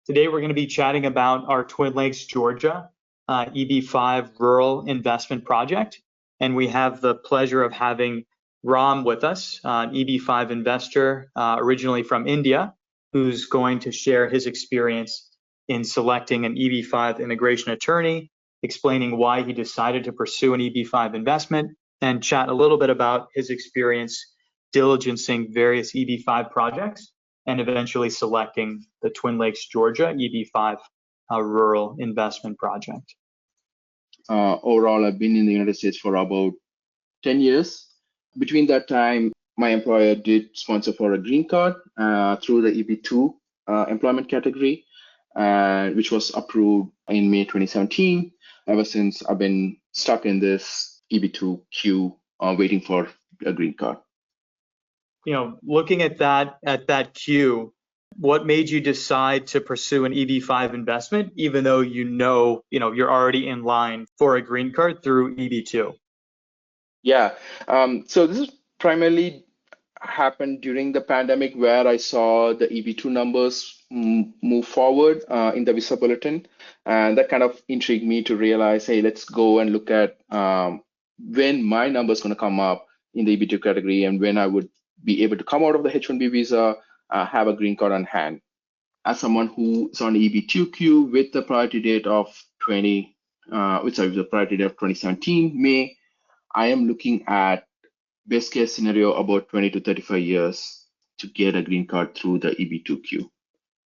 Today, we're going to be chatting about our Twin Lakes, Georgia EB5 Rural Investment Project. And we have the pleasure of having Ram with us, an EB5 investor originally from India, who's going to share his experience in selecting an EB5 immigration attorney, explaining why he decided to pursue an EB5 investment, and chat a little bit about his experience diligencing various EB5 projects and eventually selecting the Twin Lakes, Georgia EB5 Rural Investment Project. Overall, I've been in the United States for about 10 years. Between that time, my employer did sponsor for a green card through the EB2 employment category, which was approved in May 2017. Ever since, I've been stuck in this EB2 queue, waiting for a green card. You know, looking at that queue, what made you decide to pursue an EB5 investment, even though you're already in line for a green card through EB2? Yeah, so this is primarily happened during the pandemic, where I saw the EB2 numbers move forward in the visa bulletin, and that kind of intrigued me to realize, hey, let's go and look at when my number is going to come up in the EB2 category and when I would be able to come out of the H-1B visa, have a green card on hand. As someone who's on the EB2 queue with the priority date of 2017 May, I am looking at best case scenario about 20 to 35 years to get a green card through the EB2 queue.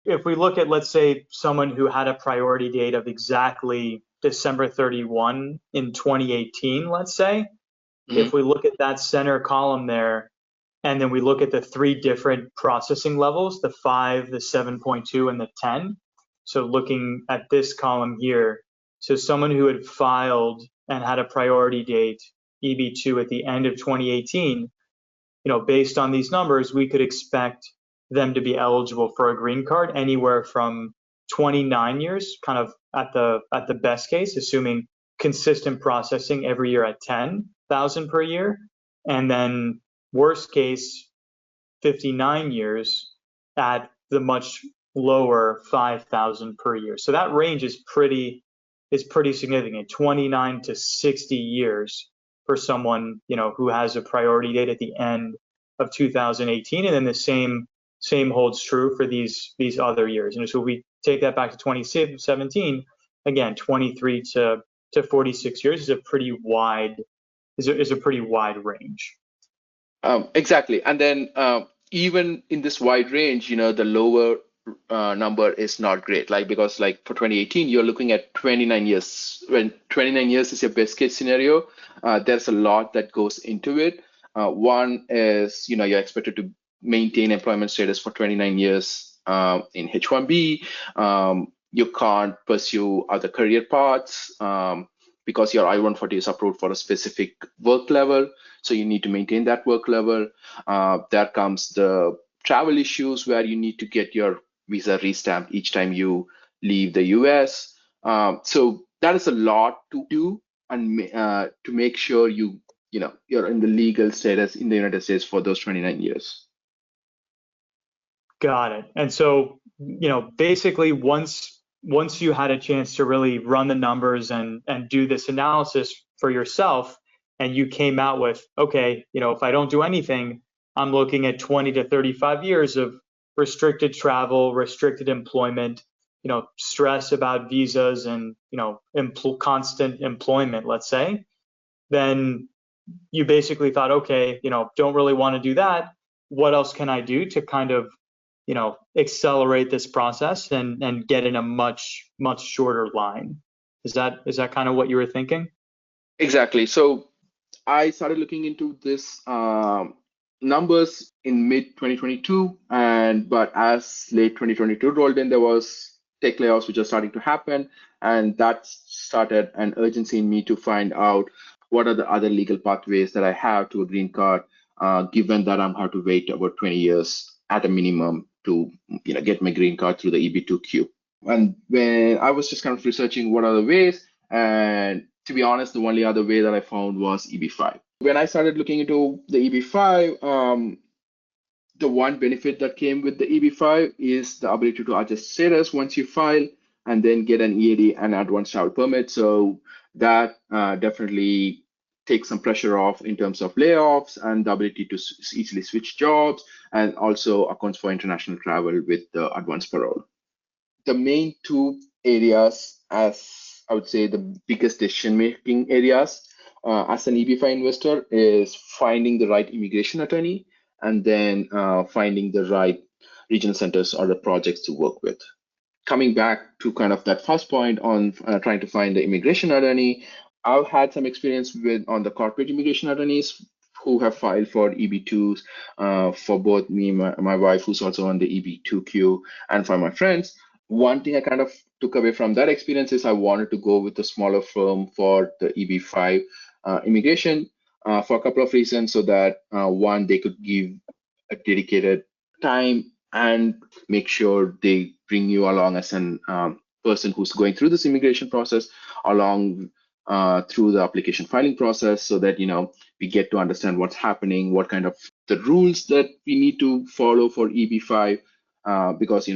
If we look at, let's say, someone who had a priority date of exactly December 31 in 2018, let's say, if we look at that center column there, and then we look at the three different processing levels, the 5, the 7.2, and the 10. So looking at this column here, so someone who had filed and had a priority date, EB2, at the end of 2018, based on these numbers, we could expect them to be eligible for a green card anywhere from 29 years, kind of at the best case, assuming consistent processing every year at 10,000 per year, and then worst case 59 years at the much lower 5,000 per year. So that range is pretty significant, 29 to 60 years for someone who has a priority date at the end of 2018, and then the same holds true for these other years. And so if we take that back to 2017, again, 23 to 46 years is a pretty wide range. Exactly. And then even in this wide range, the lower number is not great. Because for 2018, you're looking at 29 years. When 29 years is your best case scenario, there's a lot that goes into it. One is, you're expected to maintain employment status for 29 years in H-1B. You can't pursue other career paths because your I-140 is approved for a specific work level. So you need to maintain that work level. There comes the travel issues where you need to get your visa restamped each time you leave the US. So that is a lot to do, and to make sure you're in the legal status in the United States for those 29 years. Got it. And so, basically once you had a chance to really run the numbers and do this analysis for yourself, and you came out with, okay, if I don't do anything, I'm looking at 20 to 35 years of restricted travel, restricted employment, stress about visas and, constant employment, let's say, then you basically thought, okay, don't really want to do that. What else can I do to kind of, accelerate this process and get in a much, much shorter line? Is that kind of what you were thinking? Exactly. So I started looking into this numbers in mid 2022, but as late 2022 rolled in, there was tech layoffs which are starting to happen, and that started an urgency in me to find out what are the other legal pathways that I have to a green card, given that I'm have to wait about 20 years at a minimum to get my green card through the EB2 queue. And when I was just kind of researching what are the ways, and to be honest, the only other way that I found was EB5. When I started looking into the EB5, The one benefit that came with the EB5 is the ability to adjust status once you file and then get an EAD and advanced travel permit. So that definitely takes some pressure off in terms of layoffs and the ability to easily switch jobs, and also accounts for international travel with the advanced parole. The main two areas, as I would say, the biggest decision-making areas as an EB5 investor is finding the right immigration attorney and then finding the right regional centers or the projects to work with. Coming back to kind of that first point on trying to find the immigration attorney, I've had some experience on the corporate immigration attorneys who have filed for EB2s for both me, my wife, who's also on the EB2Q, and for my friends. One thing I kind of took away from that experience is I wanted to go with a smaller firm for the EB5 immigration for a couple of reasons, so that one, they could give a dedicated time and make sure they bring you along as an person who's going through this immigration process along through the application filing process, so that we get to understand what's happening, what kind of the rules that we need to follow for EB5, because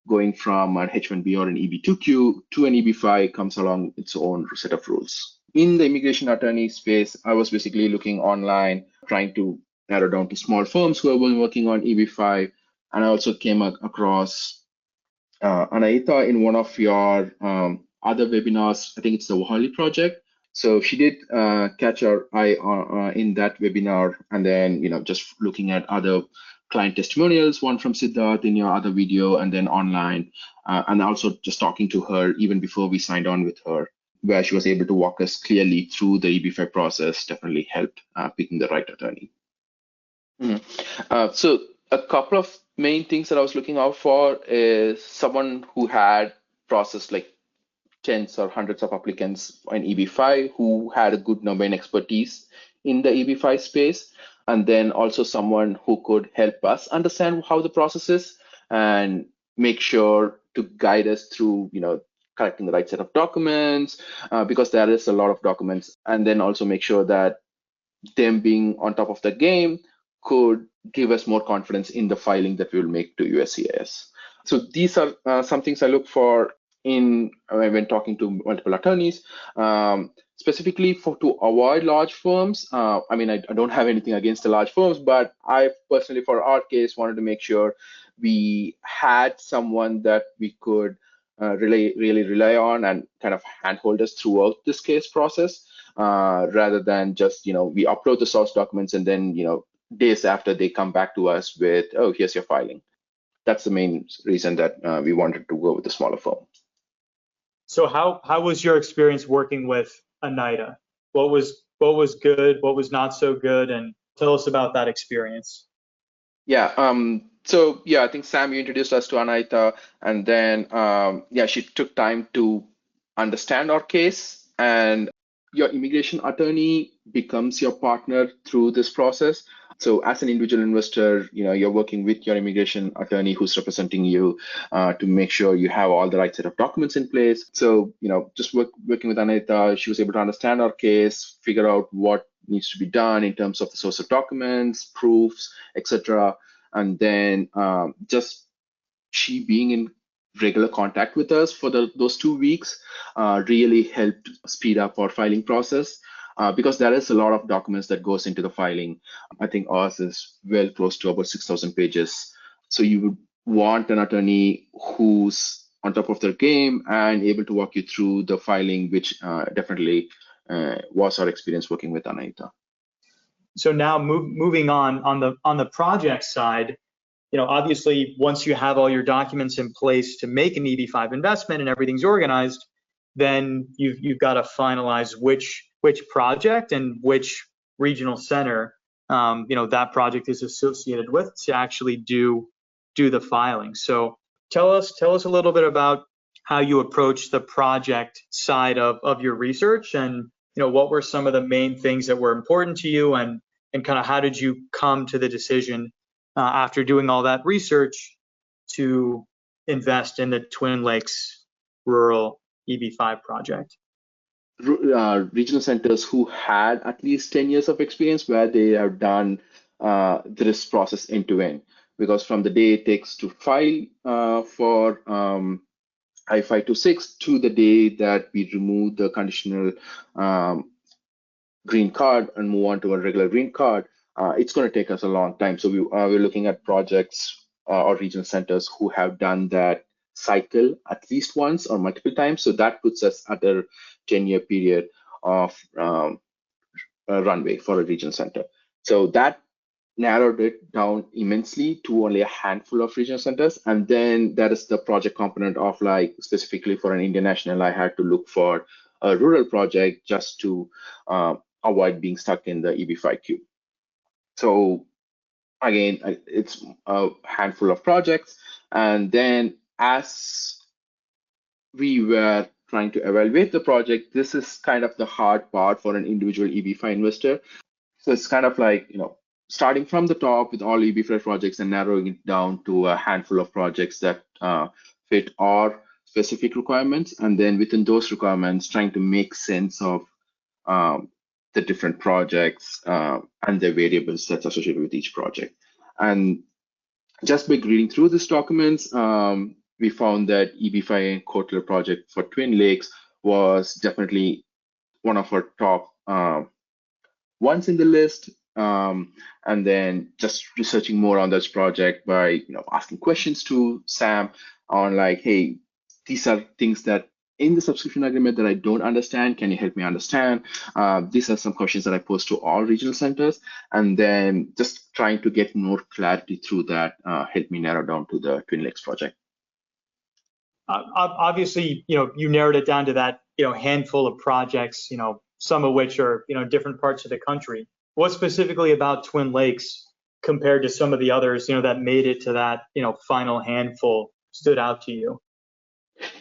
going from an H1B or an EB2Q to an EB5 comes along its own set of rules. In the immigration attorney space, I was basically looking online, trying to narrow down to small firms who have been working on EB5. And I also came across Anaita in one of your other webinars. I think it's the Wahali project. So she did catch our eye in that webinar, and then just looking at other client testimonials, one from Siddharth in your other video, and then online, and also just talking to her even before we signed on with her, where she was able to walk us clearly through the EB5 process, definitely helped picking the right attorney. So a couple of main things that I was looking out for is someone who had processed like tens or hundreds of applicants in EB5 who had a good domain expertise in the EB5 space, and then also someone who could help us understand how the process is and make sure to guide us through, collecting the right set of documents, because there is a lot of documents, and then also make sure that them being on top of the game could give us more confidence in the filing that we will make to USCIS. So these are some things I look for when talking to multiple attorneys, specifically to avoid large firms. I don't have anything against the large firms, but I personally, for our case, wanted to make sure we had someone that we could really rely on and kind of handhold us throughout this case process, rather than just we upload the source documents and then days after they come back to us with, oh, here's your filing. That's the main reason that we wanted to go with a smaller firm. So how was your experience working with Anaita? What was good? What was not so good? And tell us about that experience. Yeah. So yeah, I think Sam, you introduced us to Anaita, and then she took time to understand our case, and your immigration attorney becomes your partner through this process. So as an individual investor, you're working with your immigration attorney who's representing you to make sure you have all the right set of documents in place. So, just working with Anaita, she was able to understand our case, figure out what needs to be done in terms of the source of documents, proofs, etc. And then just she being in regular contact with us for those 2 weeks really helped speed up our filing process. Because there is a lot of documents that goes into the filing. I think ours is well close to about 6,000 pages. So you would want an attorney who's on top of their game and able to walk you through the filing, which definitely was our experience working with Anaita. So now moving on the project side, obviously once you have all your documents in place to make an EB5 investment and everything's organized, then you've got to finalize which project and which regional center that project is associated with to actually do the filing. So tell us a little bit about how you approach the project side of your research, and what were some of the main things that were important to you, and kind of how did you come to the decision after doing all that research to invest in the Twin Lakes rural EB5 project? Regional centers who had at least 10 years of experience, where they have done the risk process end to end, because from the day it takes to file for I-526 to the day that we remove the conditional green card and move on to a regular green card, it's going to take us a long time. So we're looking at projects or regional centers who have done that cycle at least once or multiple times. So that puts us at a 10-year period of runway for a regional center. So that narrowed it down immensely to only a handful of regional centers. And then that is the project component of, like, specifically for an Indian national, I had to look for a rural project just to avoid being stuck in the EB-5 queue. So again, it's a handful of projects. And then as we were trying to evaluate the project, this is kind of the hard part for an individual EB5 investor. So it's kind of like, starting from the top with all EB5 projects and narrowing it down to a handful of projects that fit our specific requirements. And then within those requirements, trying to make sense of the different projects and the variables that's associated with each project. And just by reading through these documents, we found that EB5AN Kotler project for Twin Lakes was definitely one of our top ones in the list. And then just researching more on this project by asking questions to Sam on, like, hey, these are things that in the subscription agreement that I don't understand. Can you help me understand? These are some questions that I posed to all regional centers, and then just trying to get more clarity through that helped me narrow down to the Twin Lakes project. Obviously, you narrowed it down to that, handful of projects, some of which are, different parts of the country. What specifically about Twin Lakes compared to some of the others, that made it to that, final handful stood out to you?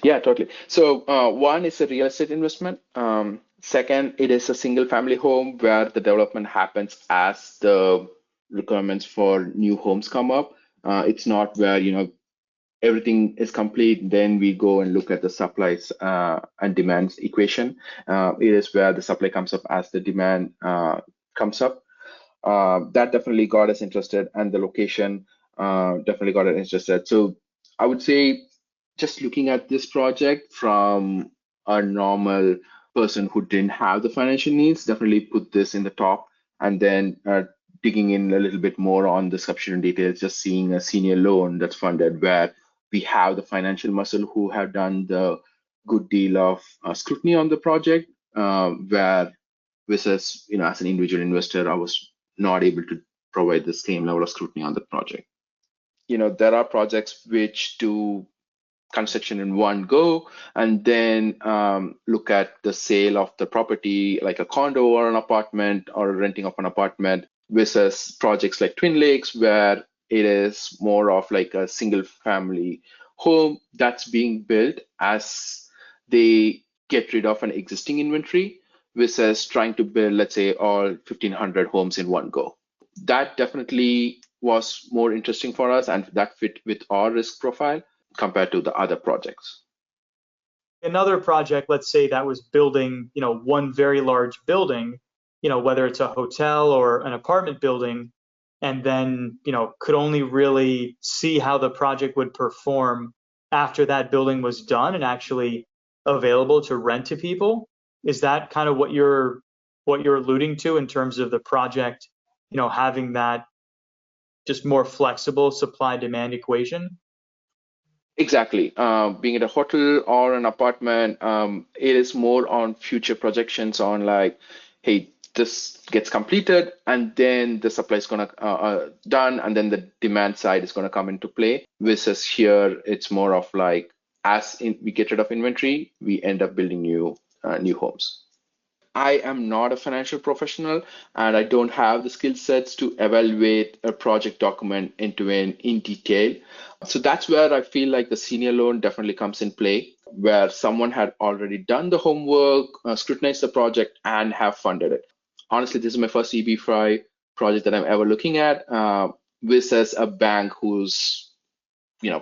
Yeah, totally. So one is a real estate investment. Second, it is a single family home where the development happens as the requirements for new homes come up. It's not where, everything is complete, then we go and look at the supplies and demands equation. It is where the supply comes up as the demand comes up. That definitely got us interested, and the location definitely got us interested. So I would say, just looking at this project from a normal person who didn't have the financial needs, definitely put this in the top. And then digging in a little bit more on the subscription details, just seeing a senior loan that's funded where we have the financial muscle who have done the good deal of scrutiny on the project, where versus, as an individual investor, I was not able to provide the same level of scrutiny on the project. There are projects which do construction in one go and then look at the sale of the property, like a condo or an apartment or renting of an apartment, versus projects like Twin Lakes, where it is more of like a single family home that's being built as they get rid of an existing inventory, versus trying to build, let's say, all 1,500 homes in one go. That definitely was more interesting for us, and that fit with our risk profile compared to the other projects. Another project, let's say, that was building, one very large building, whether it's a hotel or an apartment building, and then, could only really see how the project would perform after that building was done and actually available to rent to people. Is that kind of what you're alluding to in terms of the project, having that just more flexible supply-demand equation? Exactly. Being it a hotel or an apartment, it is more on future projections on, like, hey, this gets completed and then the supply is going to done, and then the demand side is going to come into play. Versus here, it's more of like, we get rid of inventory, we end up building new homes. I am not a financial professional, and I don't have the skill sets to evaluate a project document end to end in detail. So that's where I feel like the senior loan definitely comes in play, where someone had already done the homework, scrutinized the project, and have funded it. Honestly, this is my first EB5 project that I'm ever looking at, versus a bank who's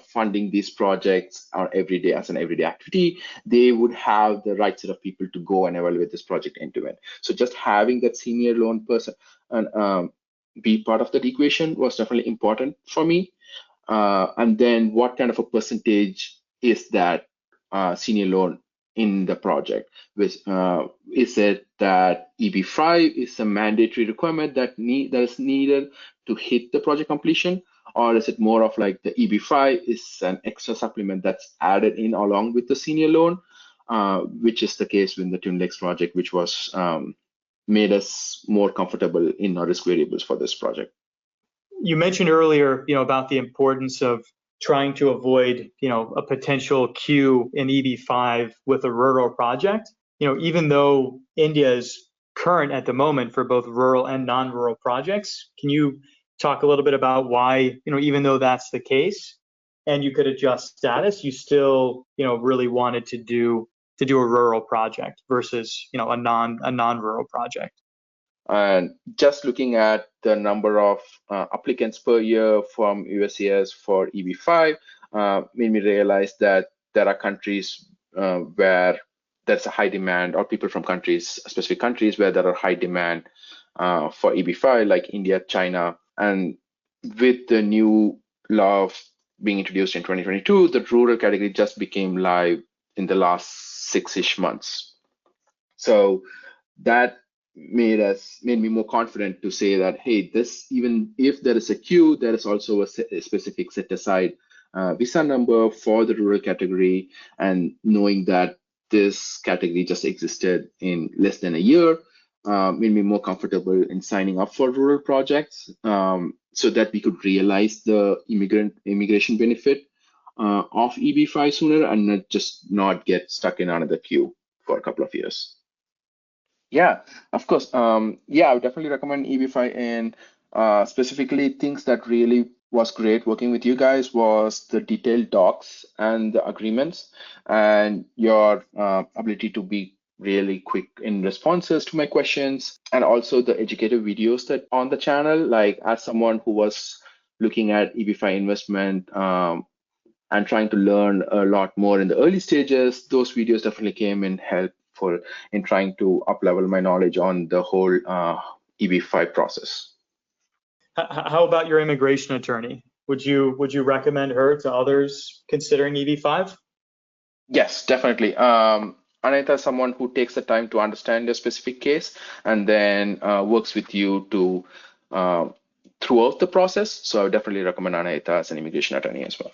funding these projects are every day as an everyday activity. They would have the right set of people to go and evaluate this project end to end. So just having that senior loan person and be part of that equation was definitely important for me. And then what kind of a percentage is that senior loan in the project? Which is it that EB5 is a mandatory requirement that is needed to hit the project completion, or is it more of like the EB5 is an extra supplement that's added in along with the senior loan, which is the case with the Twin Lakes project, which was made us more comfortable in our risk variables for this project. You mentioned earlier, about the importance of trying to avoid, a potential queue in EB5 with a rural project. Even though India is current at the moment for both rural and non-rural projects, can you talk a little bit about why, even though that's the case, and you could adjust status, you still, really wanted to do a rural project versus, a non-rural project? And just looking at the number of applicants per year from USCIS for EB5 made me realize that there are countries where there's a high demand, or people from specific countries where there are high demand for EB5, like India, China. And with the new law being introduced in 2022, the rural category just became live in the last 6-ish months. So that made me more confident to say that, hey, this, even if there is a queue, there is also a specific set aside visa number for the rural category. And knowing that this category just existed in less than a year made me more comfortable in signing up for rural projects, so that we could realize the immigration benefit of EB5 sooner, and not get stuck in another queue for a couple of years. Yeah, of course. Yeah, I would definitely recommend EB5AN. Specifically, things that really was great working with you guys was the detailed docs and the agreements, and your ability to be really quick in responses to my questions, and also the educative videos that on the channel. Like, as someone who was looking at EB5 investment and trying to learn a lot more in the early stages, those videos definitely came in helpful in trying to up-level my knowledge on the whole EB5 process. How about your immigration attorney? Would you recommend her to others considering EB5? Yes, definitely. Anita is someone who takes the time to understand your specific case and then works with you to throughout the process. So I would definitely recommend Anita as an immigration attorney as well.